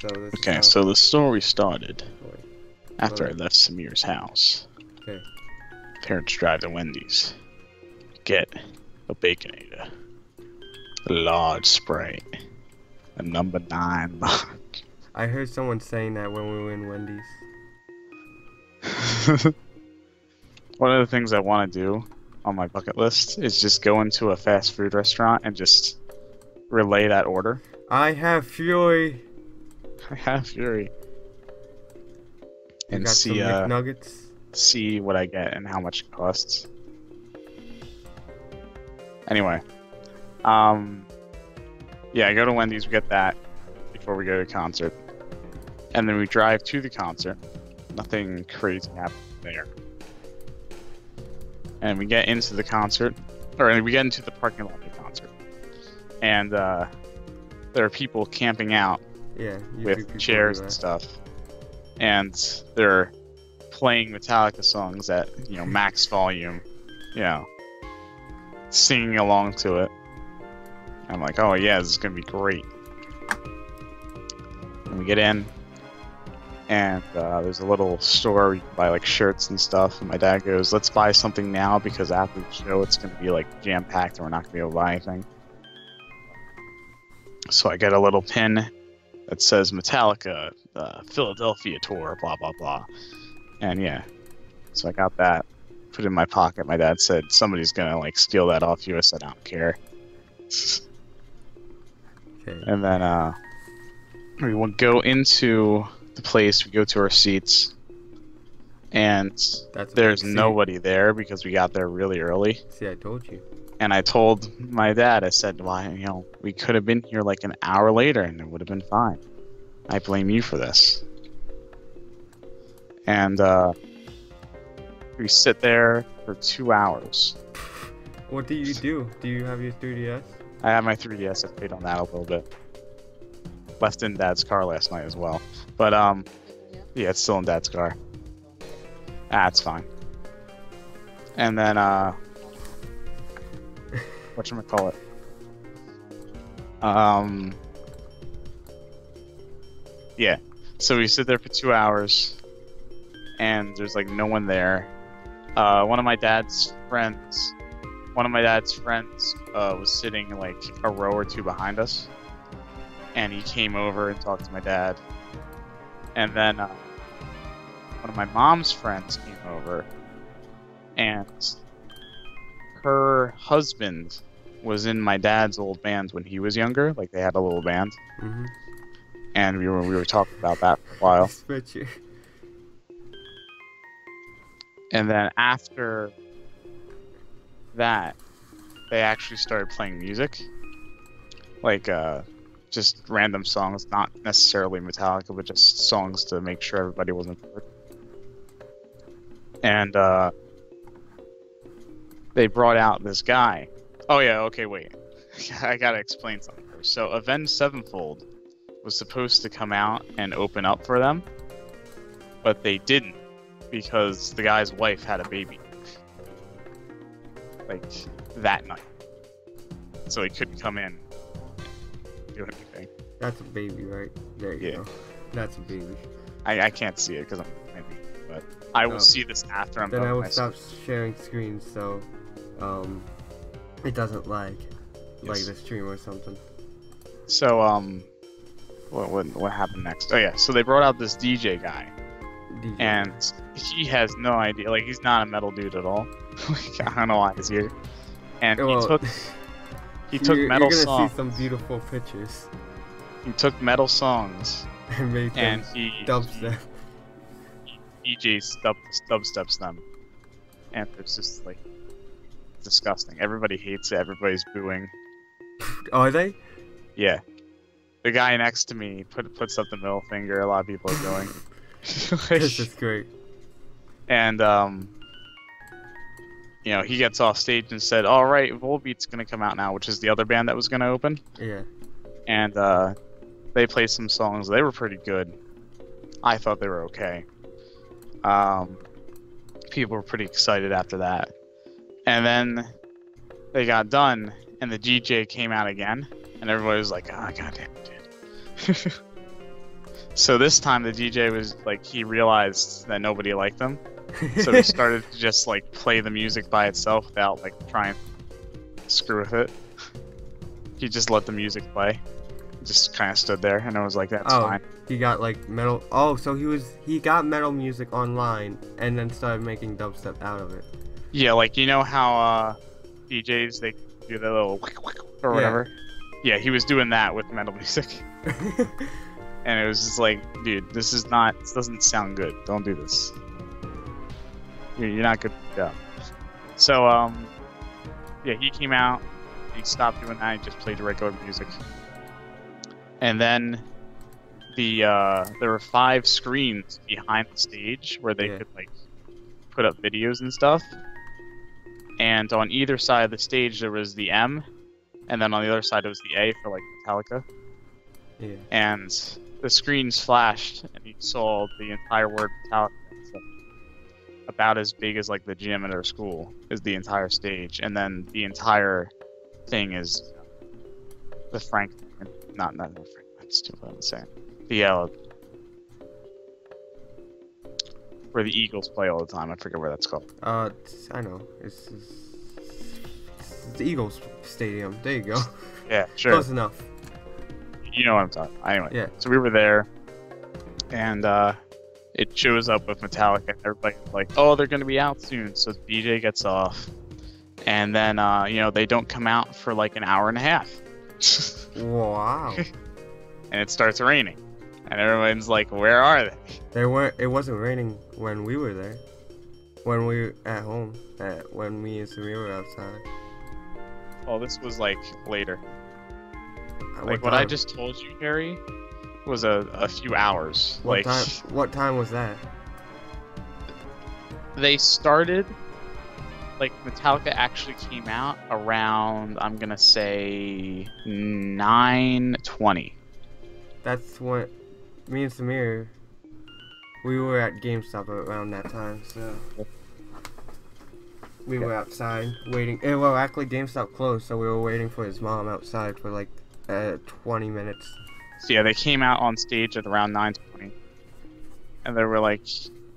So this is Okay, how. so the story started Wait, after I slow left Samir's house. Okay. Parents drive to Wendy's. Get a Baconator, a large Sprite, a number 9 box. I heard someone saying that when we were in Wendy's. One of the things I want to do on my bucket list is just go into a fast food restaurant and just relay that order. I have fury. I have Fury. You And got some McNuggets. see what I get and how much it costs. Anyway, yeah, I go to Wendy's, we get that before we go to the concert. And then we drive to the concert. Nothing crazy happened there. And we get into the concert, or we get into the parking lot of the concert. And there are people camping out Yeah. with chairs and stuff. And they're playing Metallica songs at, max volume, singing along to it. I'm like, oh yeah, this is gonna be great. And we get in, and there's a little store where you can buy like shirts and stuff. And my dad goes, "Let's buy something now because after the show it's gonna be like jam packed and we're not gonna be able to buy anything." So I get a little pin that says Metallica, Philadelphia tour, blah blah blah. And yeah, so I got that, put it in my pocket. My dad said somebody's gonna like steal that off you. I said I don't care. Okay. And then we will go into the place. We go to our seats, and there's nobody there because we got there really early. See, I told you. And I told my dad, I said, "Well, we could have been here like an hour later, and it would have been fine. I blame you for this." And we sit there for 2 hours. What do you do? Do you have your 3DS? I have my 3DS. I played on that a little bit. Left in Dad's car last night as well. But yeah, it's still in Dad's car. It's fine. And then whatchamacallit? Yeah. So we sit there for 2 hours, and there's like no one there. One of my dad's friends was sitting like a row or two behind us, and he came over and talked to my dad. And then one of my mom's friends came over, and her husband was in my dad's old band when he was younger. Like they had a little band, and we were talking about that for a while. And then after that, they actually started playing music, like just random songs, not necessarily Metallica, but just songs to make sure everybody wasn't bored. And they brought out this guy. Oh yeah, okay, wait. I gotta explain something first. So Avenged Sevenfold was supposed to come out and open up for them, but they didn't because the guy's wife had a baby. Like, that night. So he couldn't come in and do anything. That's a baby, right? There you go. That's a baby. I can't see it because I'm maybe, but I will see this after I'm done. Then I will stop sharing screens so it doesn't lag like the stream or something. So what happened next? Oh yeah, so they brought out this DJ guy. And he has no idea, like he's not a metal dude at all. Like, I don't know why he's here. And he took metal songs. You're gonna see some beautiful pictures. He took metal songs and made them dubstep. DJ dubsteps them, and it's just like disgusting. Everybody hates it. Everybody's booing. Are they? Yeah. The guy next to me puts up the middle finger. A lot of people are going. This is great. And he gets off stage and said, "All right, Volbeat's gonna come out now," which is the other band that was gonna open. Yeah. And they played some songs. They were pretty good. I thought they were okay. People were pretty excited after that. And then they got done, and the DJ came out again, and everybody was like, "Ah, goddamn, dude." So this time the DJ was like, he realized that nobody liked him, so he started to just like play the music by itself without like trying to screw with it. He just let the music play. Just kind of stood there, and I was like, "That's fine." He got like metal. Oh, so he got metal music online, and then started making dubstep out of it. Yeah, like you know how DJs they do the little or whatever. Yeah, he was doing that with metal music. And it was just like, dude, this doesn't sound good. Don't do this. You're not good. Yeah. So, yeah, he came out. He stopped doing that. He just played regular music. And then there were 5 screens behind the stage where they could like put up videos and stuff. And on either side of the stage there was the M, and then on the other side it was the A for like Metallica. Yeah. And the screens flashed, and you saw the entire word Metallica. So about as big as like the gym at our school is the entire stage, and then the entire thing is the Franklin. Not the Franklin. That's too what I'm saying. The where the Eagles play all the time. I forget where that's called. I know. It's the Eagles Stadium. There you go. Yeah, sure. Close enough. You know what I'm talking about. Anyway, yeah. So we were there, and it shows up with Metallica, and everybody's like, oh, they're going to be out soon. So the DJ gets off, and then, you know, they don't come out for like an hour and a half. Wow. And it starts raining, and everyone's like, where are they? It wasn't raining when we were there. When we were at home, when me and Samir were outside. Oh, this was like later. Like what I just told you, Harry, was a few hours. What time was that? They started, like Metallica actually came out around, I'm gonna say 9:20. That's when me and Samir, we were at GameStop around that time, so we were outside waiting. Well, actually GameStop closed, so we were waiting for his mom outside for like 20 minutes. So yeah, they came out on stage at around 9:20, and they were like,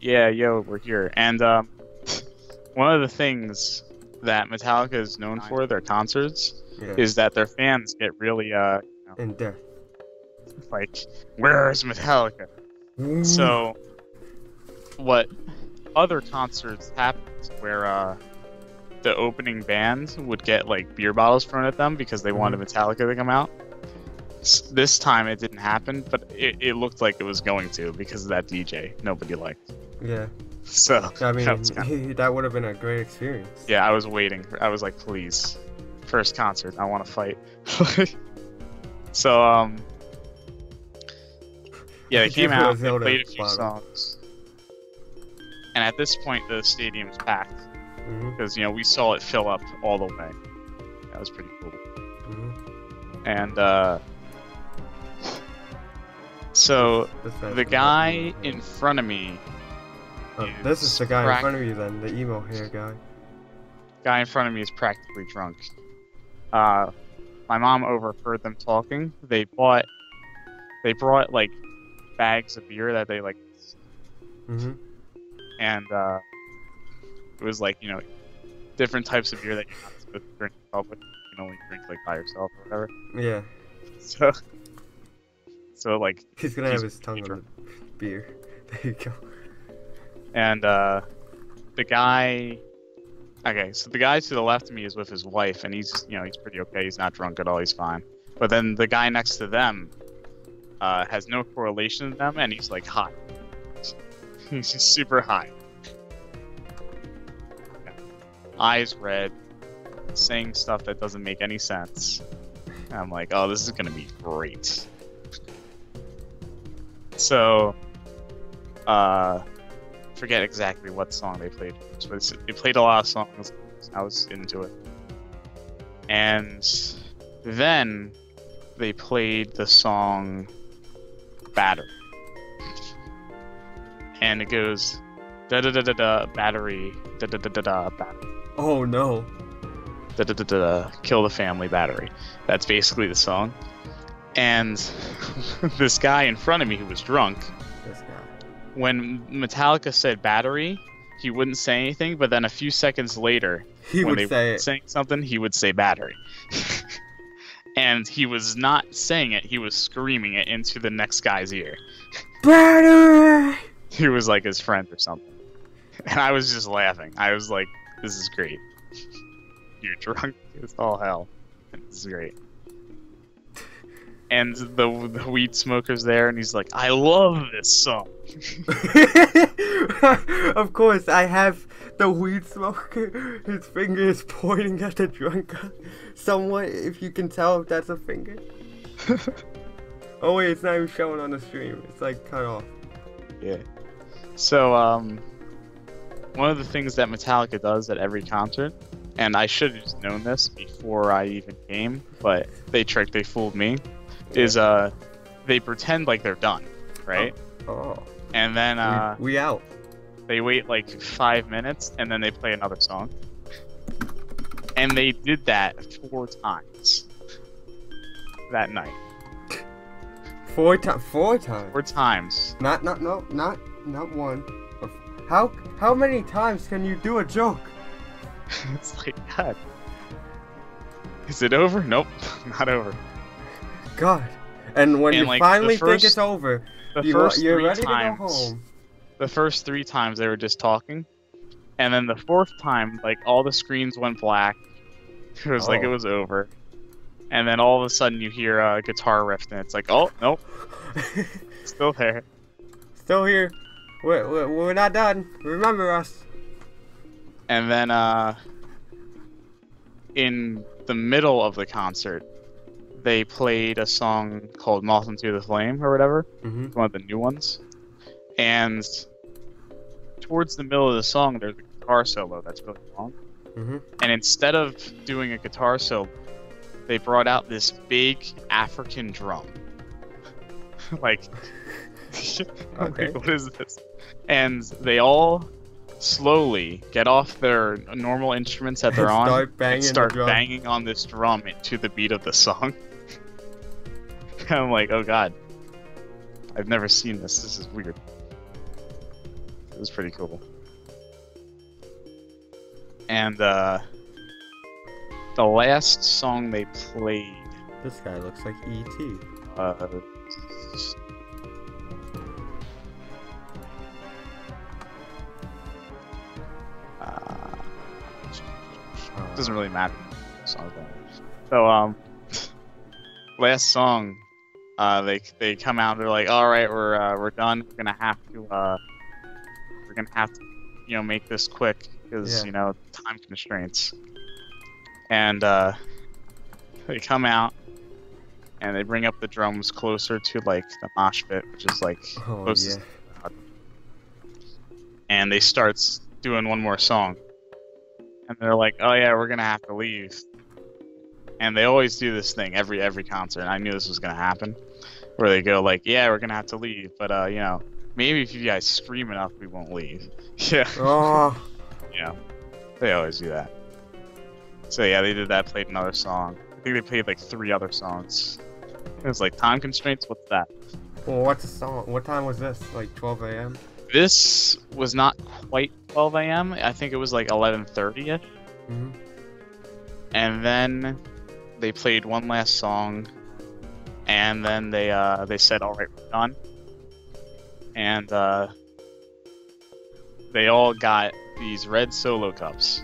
"Yeah, yo, we're here." And one of the things that Metallica is known for, their concerts, is that their fans get really in depth. Like, where's Metallica? So, what other concerts happened where the opening band would get like beer bottles thrown at them because they wanted Metallica to come out. This time it didn't happen, but it looked like it was going to because of that DJ nobody liked. Yeah. So I mean, that would have been a great experience. Yeah, I was waiting. I was like, please, first concert, I want to fight. So yeah, they came out, they played a few songs, and at this point the stadium's packed because you know we saw it fill up all the way. That was pretty cool. And so the guy in front of me. This is the guy in front of you then, the emo hair guy. Guy in front of me is practically drunk. My mom overheard them talking. They brought like bags of beer that they like. And it was like, you know, different types of beer that you're not supposed to drink in public. You can only drink like by yourself or whatever. Yeah. So like he's gonna have his tongue on the beer. There you go. And the guy, okay, so the guy to the left of me is with his wife, and he's, you know, he's pretty okay. He's not drunk at all. He's fine. But then the guy next to them has no correlation to them, and he's like high. He's just super high. Yeah. Eyes red, saying stuff that doesn't make any sense. And I'm like, oh, this is gonna be great. So, forget exactly what song they played, but they played a lot of songs. I was into it. And then they played the song Battery. And it goes da da da da da battery da da da da da battery. Oh no. Da da da da da kill the family battery. That's basically the song. And this guy in front of me who was drunk, This guy. when Metallica said battery, he wouldn't say anything, but then a few seconds later, He when would they say were it. saying something, he would say battery. And he was not saying it, he was screaming it into the next guy's ear. Battery! He was like his friend or something. And I was just laughing. I was like, this is great. You're drunk as all hell. This is great. And the weed smoker's there, and he's like, I love this song. Of course, I have the weed smoker. His finger is pointing at the drunk guy. Somewhat, if you can tell if that's a finger. Oh wait, it's not even showing on the stream. It's like cut off. Yeah. So, one of the things that Metallica does at every concert, and I should have just known this before I even came, but they fooled me, is they pretend like they're done, right? Oh. And then We out. they wait like 5 minutes, and then they play another song. And they did that 4 times that night. 4 times. 4 times. 4 times. Not one. How many times can you do a joke? It's like, God. Is it over? Nope, not over. God. And when you like, finally the first- think it's over, The you're first 3 ready times, to go home. The first 3 times they were just talking, and then the 4th time, like, all the screens went black. It was like it was over. And then all of a sudden you hear a guitar riff, and it's like, oh, nope, still there. Still here. We're not done. Remember us. And then, in the middle of the concert, they played a song called Moth into the Flame, or whatever. Mm-hmm. One of the new ones. And towards the middle of the song, there's a guitar solo that's really long. Mm-hmm. And instead of doing a guitar solo, they brought out this big African drum. Like, Okay. what is this? And they all slowly get off their normal instruments that they're on and start banging on this drum to the beat of the song. I'm like, oh god, I've never seen this. This is weird. It was pretty cool. And the last song they played. This guy looks like E.T. Doesn't really matter. So last song, they come out. They're like, all right, we're done. We're gonna have to, make this quick because time constraints. And they come out and they bring up the drums closer to like the mosh pit, which is like closest to the crowd. And they start doing one more song. And they're like, oh yeah, we're gonna have to leave. And they always do this thing every concert, and I knew this was gonna happen. Where they go like, yeah, we're gonna have to leave, but maybe if you guys scream enough, we won't leave. Yeah. Oh. Yeah. They always do that. So yeah, they did that, played another song. I think they played like 3 other songs. It was like time constraints, what's that? Well, what's the song? What time was this? Like 12 a.m.? This was not quite 12 a.m. I think it was like 11:30ish. Mm-hmm. And then they played one last song, and then they said, "All right, we're done." And they all got these red solo cups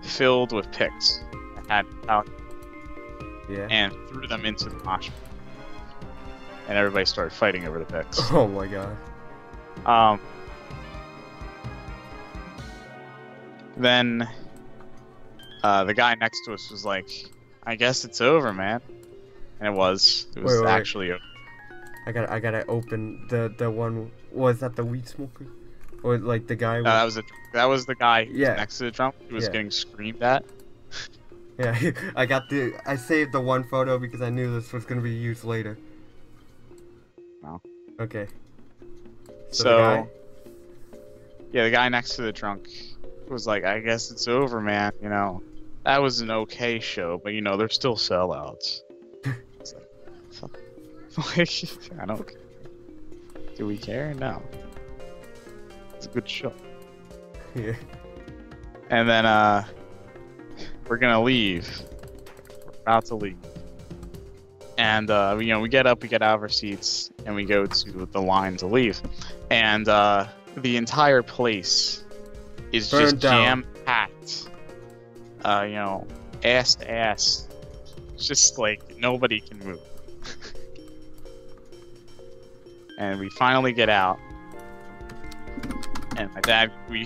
filled with picks that had Metallica, and threw them into the mosh pit. And everybody started fighting over the picks. Oh my god. Then the guy next to us was like, I guess it's over, man. And it was Wait. actually over. I gotta open the one. Was that the weed smoker? Or like the guy? That was the guy who was next to the drum who was getting screamed at. Yeah, I saved the one photo because I knew this was gonna be used later. No. Okay. So the guy next to the drunk was like, I guess it's over, man. That was an okay show, but they're still sellouts. It's like, fuck Like, I don't care. Do we care? No. It's a good show. Yeah. And then, we're gonna leave. We're about to leave. And, we get up, we get out of our seats, and we go to the line to leave. And, the entire place is Burned just down. jam-packed. Ass to ass. It's just like, nobody can move. And we finally get out. And my dad, we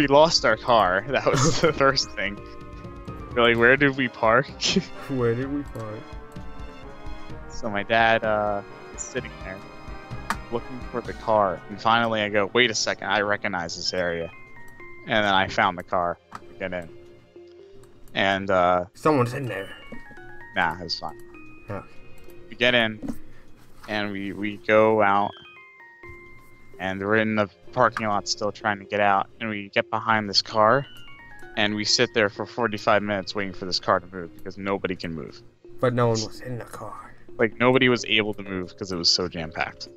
lost our car. That was the first thing. We're like, where did we park? Where did we park? So my dad is sitting there, looking for the car. And finally I go, wait a second, I recognize this area. And then I found the car to get in. And, Someone's in there. nah, it's fine. Oh. We get in, and we go out, and we're in the parking lot still trying to get out, and we get behind this car, and we sit there for 45 minutes waiting for this car to move because nobody can move. But no one was in the car. Like, nobody was able to move because it was so jam-packed.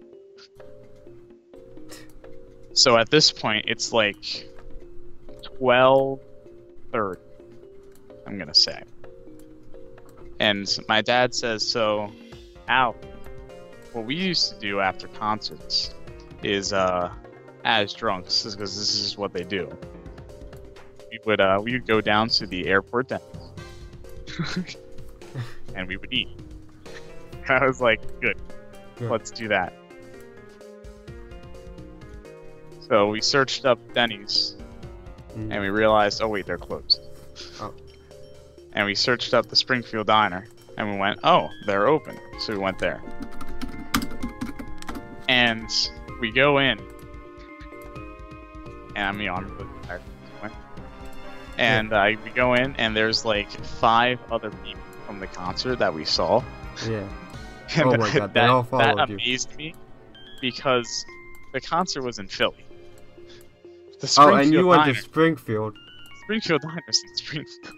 So at this point, it's like 12:30, I'm gonna say. And my dad says, so, Al, what we used to do after concerts is, as drunks, because this is what they do, we would go down to the airport dentist, and we would eat. I was like, good, let's do that. So we searched up Denny's, and we realized, oh wait, they're closed. Oh. And we searched up the Springfield Diner, and we went, oh, they're open. So we went there. And we go in, and I'm really tired. And we go in, and there's like 5 other people from the concert that we saw. Yeah. And oh my god, they all followed that you. amazed me, because the concert was in Philly. Oh, and you went to Springfield. Springfield Diner's in Springfield.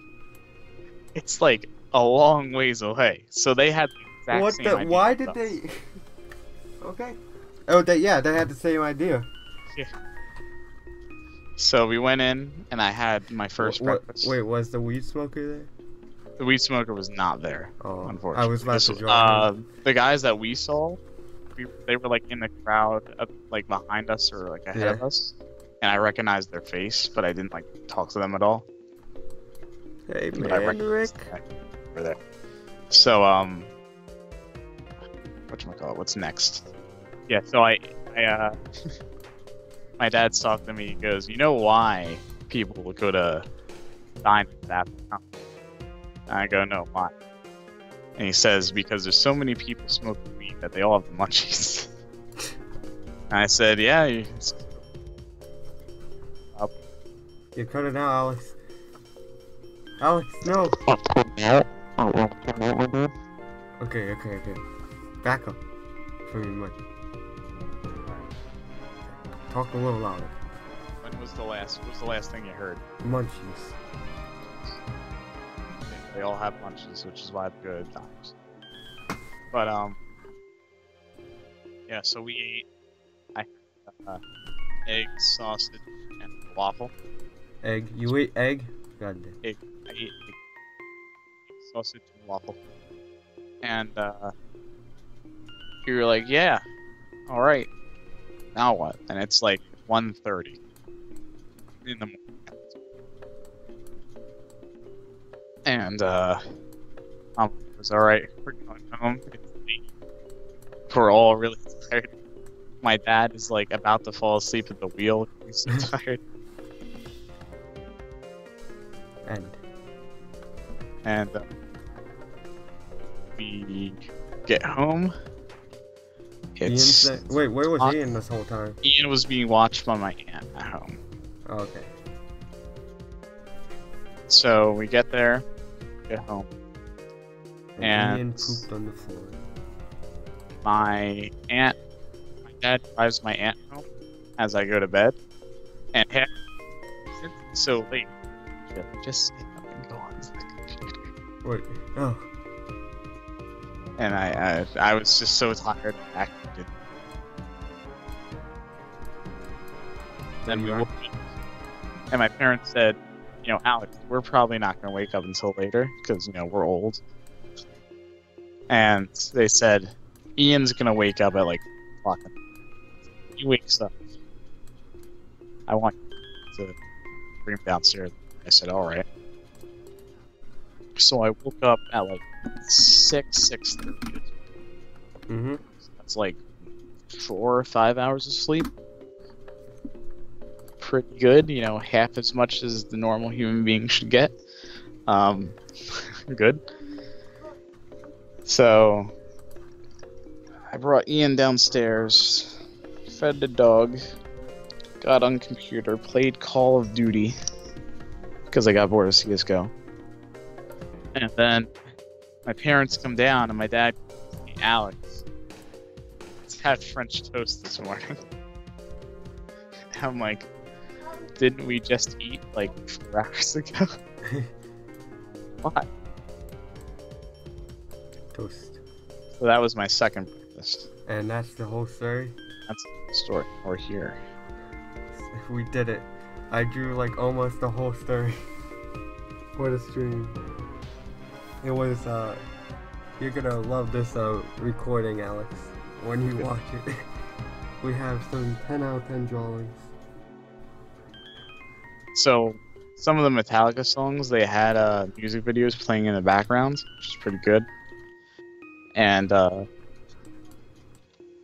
It's like a long ways away. So they had the exact same idea. Why did they... Okay. Oh, they had the same idea. Yeah. So we went in, and I had my first breakfast. Wait, was the weed smoker there? The weed smoker was not there, unfortunately. I was about to join. The guys that we saw, they were like in the crowd, like behind us or like ahead of us. And I recognized their face, but I didn't like talk to them at all. Hey man, Rick. Over there. So whatchamacallit, what's next? Yeah, so I my dad's talking to me. He goes, you know why people would go to diners after concert? And I go, no, why? And he says, because there's so many people smoking weed that they all have the munchies. And I said, yeah. You're cutting out, Alex. Alex, no. Okay. Back up. For your mic. Talk a little louder. What was the last thing you heard? Munchies. They all have lunches, which is why I'm good at times. But yeah. So we ate. I had egg, sausage, and waffle. Egg. You ate egg? God damn. Egg. I ate egg, sausage, and waffle. And you were like, yeah, all right. Now what? And it's like 1:30 in the morning. And it was alright, we're going home. It's late. We're all really tired. My dad is like about to fall asleep at the wheel. He's so tired. And we get home. Wait, where was Ian this whole time? Ian was being watched by my aunt at home. Oh, okay. So we get there, get home, and Ian pooped on the floor. My dad drives my aunt home as I go to bed, and since it's so late, just sit up and go on to the computer. Wait, oh. and I was just so tired. Then we woke up, and my parents said, you know, Alex, we're probably not going to wake up until later because, you know, we're old. And they said, Ian's going to wake up at like 4 o'clock. He wakes up. I want you to bring him downstairs. I said, all right. So I woke up at like 6:30. Mm-hmm. That's like 4 or 5 hours of sleep. Pretty good, you know, half as much as the normal human being should get. Good. So I brought Ian downstairs, fed the dog, got on computer, played Call of Duty because I got bored of CS:GO. And then my parents come down and my dad, Alex, had French toast this morning. I'm like, didn't we just eat like 4 hours ago? What? Toast. So that was my second breakfast. And that's the whole story? That's the story. We're here. We did it. I drew like almost the whole story for the stream. It was, you're gonna love this recording, Alex, when you watch it. We have some 10 out of 10 drawings. So, some of the Metallica songs, they had music videos playing in the background, which is pretty good. And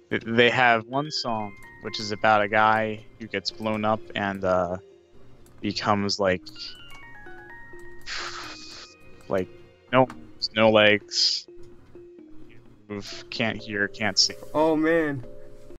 they have one song, which is about a guy who gets blown up and becomes like no legs, can't move, can't hear, can't see. Oh man,